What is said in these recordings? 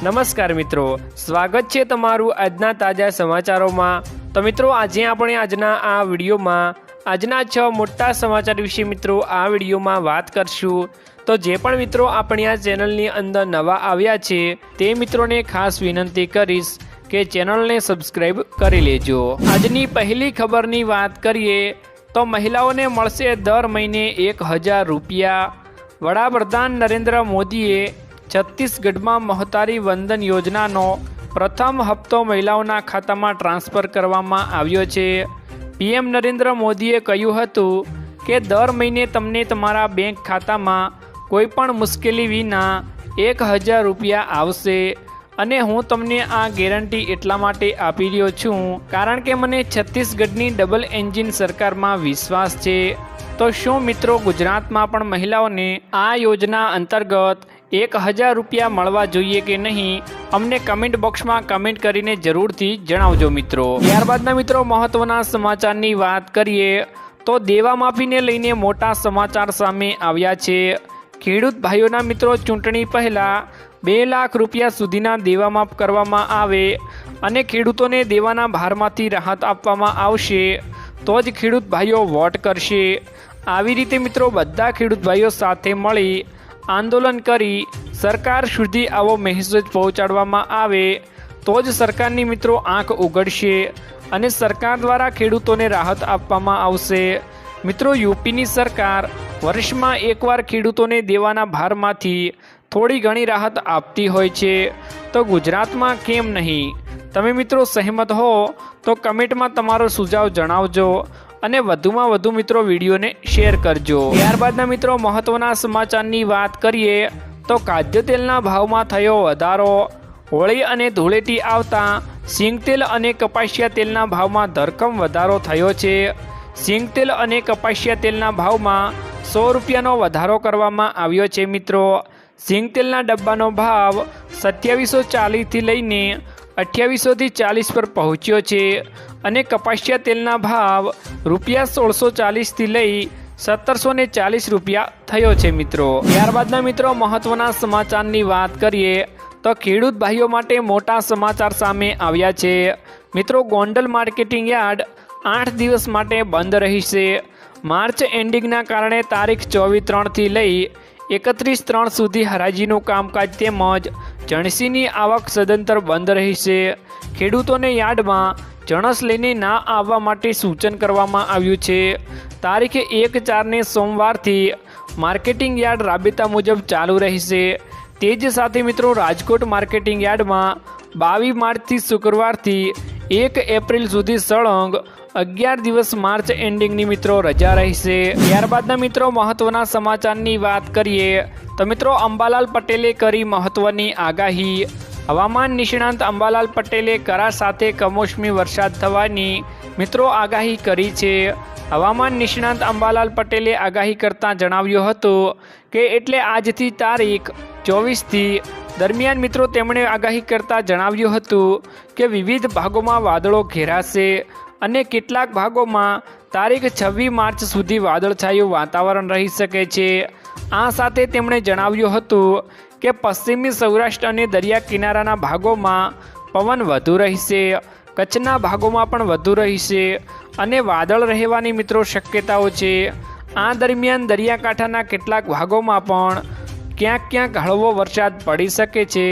નમસ્કાર મિત્રો, સ્વાગત છે તમારું આજના તાજા સમાચારોમાં। તો મિત્રો આજે આપણે આજના આ વિડીયોમાં આજના 6 મોટા સમાચાર વિશે મિત્રો આ વિડીયોમાં વાત કરશું। તો જે પણ મિત્રો આપણી આ ચેનલની અંદર નવા આવ્યા છે તે મિત્રોને ખાસ વિનંતી કરીશ કે ચેનલને સબસ્ક્રાઇબ કરી લેજો। આજની પહેલી ખબરની વાત કરીએ તો મહિલાઓને મળશે દર મહિને 1000 રૂપિયા। વડાપ્રધાન નરેન્દ્ર મોદીએ છત્તીસગઢમાં મહોતારી વંદન યોજનાનો પ્રથમ હપ્તો મહિલાઓના ખાતામાં ટ્રાન્સફર કરવામાં આવ્યો છે। પીએમ નરેન્દ્ર મોદીએ કહ્યું હતું કે દર મહિને તમને તમારા બેંક ખાતામાં કોઈપણ મુશ્કેલી વિના 1000 રૂપિયા આવશે અને હું તમને આ ગેરંટી એટલા માટે આપી રહ્યો છું કારણ કે મને છત્તીસગઢની ડબલ એન્જિન સરકારમાં વિશ્વાસ છે। તો શું મિત્રો ગુજરાતમાં પણ મહિલાઓને આ યોજના અંતર્ગત 1000 રૂપિયા મળવા જોઈએ કે નહીં? અમને કમેન્ટ બોક્સમાં કમેન્ટ કરીને જરૂરથી જણાવજો મિત્રો। ત્યારબાદના મિત્રો મહત્વના સમાચારની વાત કરીએ તો દેવા માફીને લઈને મોટા સમાચાર સામે આવ્યા છે। ખેડૂત ભાઈઓના મિત્રો ચૂંટણી પહેલાં 2 લાખ રૂપિયા સુધીના દેવા માફ કરવામાં આવે અને ખેડૂતોને દેવાના ભારમાંથી રાહત આપવામાં આવશે તો જ ખેડૂત ભાઈઓ વોટ કરશે। આવી રીતે મિત્રો બધા ખેડૂત ભાઈઓ સાથે મળી આંદોલન કરી સરકાર સુધી આવો મેસેજ પહોંચાડવામાં આવે તો જ સરકારની મિત્રો આંખ ઉઘડશે અને સરકાર દ્વારા ખેડૂતોને રાહત આપવામાં આવશે। મિત્રો યુપીની સરકાર વર્ષમાં એકવાર ખેડૂતોને દેવાના ભારમાંથી થોડી ઘણી રાહત આપતી હોય છે, તો ગુજરાતમાં કેમ નહીં? તમે મિત્રો સહેમત હો તો કમેન્ટમાં તમારો સુઝાવ જણાવજો અને વધુમાં વધુ મિત્રો વિડીયોને શેર કરજો। ત્યારબાદના મિત્રો મહત્વના સમાચારની વાત કરીએ તો ખાદ્યતેલના ભાવમાં થયો વધારો। હોળી અને ધૂળેટી આવતા સિંગતેલ અને કપાસિયા તેલના ભાવમાં ધરખમ વધારો થયો છે। સિંગતેલ અને કપાસિયા તેલના ભાવમાં 100 રૂપિયાનો વધારો કરવામાં આવ્યો છે મિત્રો। સિંગતેલના ડબ્બાનો ભાવ 2740થી લઈને 2840 પર પહોંચ્યો છે અને કપાસિયા તેલના ભાવ ₹1640થી લઈ 1740 રૂપિયા થયો છે મિત્રો। ત્યારબાદના મિત્રો મહત્વના સમાચારની વાત કરીએ તો ખેડૂત ભાઈઓ માટે મોટા સમાચાર સામે આવ્યા છે। મિત્રો ગોંડલ માર્કેટિંગ યાર્ડ 8 દિવસ માટે બંધ રહેશે। માર્ચ એન્ડિંગના કારણે તારીખ 24/3થી લઈ 31/3 સુધી હરાજીનું કામકાજ તેમજ જણસીની આવક સદંતર બંધ રહેશે। ખેડૂતોને યાર્ડમાં જણસ લઈને ના આવવા માટે સૂચન કરવામાં આવ્યું છે। તારીખ 1/4ને સોમવારથી માર્કેટિંગ યાર્ડ રાબેતા મુજબ ચાલુ રહેશે। તે જ સાથે મિત્રો રાજકોટ માર્કેટિંગ યાર્ડમાં 22 માર્ચથી શુક્રવારથી 1 એપ્રિલ સુધી સળંગ 11 દિવસ માર્ચ એન્ડિંગની મિત્રો રજા રહેશે। ત્યારબાદના મિત્રો મહત્વના સમાચારની વાત કરીએ તો મિત્રો અંબાલાલ પટેલે કરી મહત્વની આગાહી। હવામાન નિષ્ણાંત અંબાલાલ પટેલે કરા સાથે કમોસમી વરસાદ થવાની મિત્રો આગાહી કરી છે। હવામાન નિષ્ણાંત અંબાલાલ પટેલે આગાહી કરતાં જણાવ્યું હતું કે એટલે આજથી તારીખ 24થી દરમિયાન મિત્રો તેમણે આગાહી કરતાં જણાવ્યું હતું કે વિવિધ ભાગોમાં વાદળો ઘેરાશે અને કેટલાક ભાગોમાં તારીખ 26 માર્ચ સુધી વાદળછાયું વાતાવરણ રહી શકે છે। આ સાથે તેમણે જણાવ્યું હતું કે પશ્ચિમી સૌરાષ્ટ્ર અને દરિયા કિનારાના ભાગોમાં પવન વધુ રહેશે, કચ્છના ભાગોમાં પણ વધુ રહેશે અને વાદળ રહેવાની મિત્રો શક્યતાઓ છે। આ દરમિયાન દરિયાકાંઠાના કેટલાક ભાગોમાં પણ ક્યાંક હળવો વરસાદ પડી શકે છે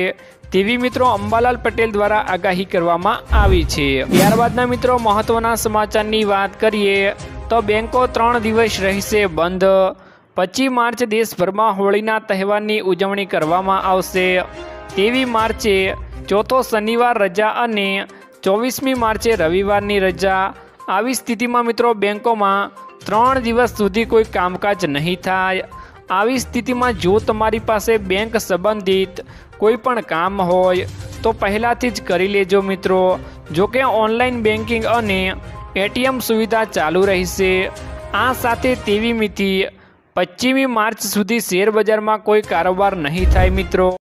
તેવી મિત્રો અંબાલાલ પટેલ દ્વારા આગાહી કરવામાં આવી છે। ત્યારબાદના મિત્રો મહત્વના સમાચારની વાત કરીએ તો બેંકો 3 દિવસ રહેશે બંધ। 25 માર્ચ દેશભરમાં હોળીના તહેવારની ઉજવણી કરવામાં આવશે। 23 માર્ચે ચોથો શનિવાર રજા અને 24મી માર્ચે રવિવારની રજા। આવી સ્થિતિમાં મિત્રો બેંકોમાં 3 દિવસ સુધી કોઈ કામકાજ નહીં થાય। આવી સ્થિતિમાં જો તમારી પાસે બેંક સંબંધિત કોઈ પણ કામ હોય તો પહેલાંથી જ કરી લેજો મિત્રો। જોકે ઓનલાઈન બેન્કિંગ અને એટીએમ સુવિધા ચાલુ રહેશે। આ સાથે 23મીથી 25મી માર્ચ સુધી શેર બજારમાં કોઈ કારોબાર નહીં થાય મિત્રો।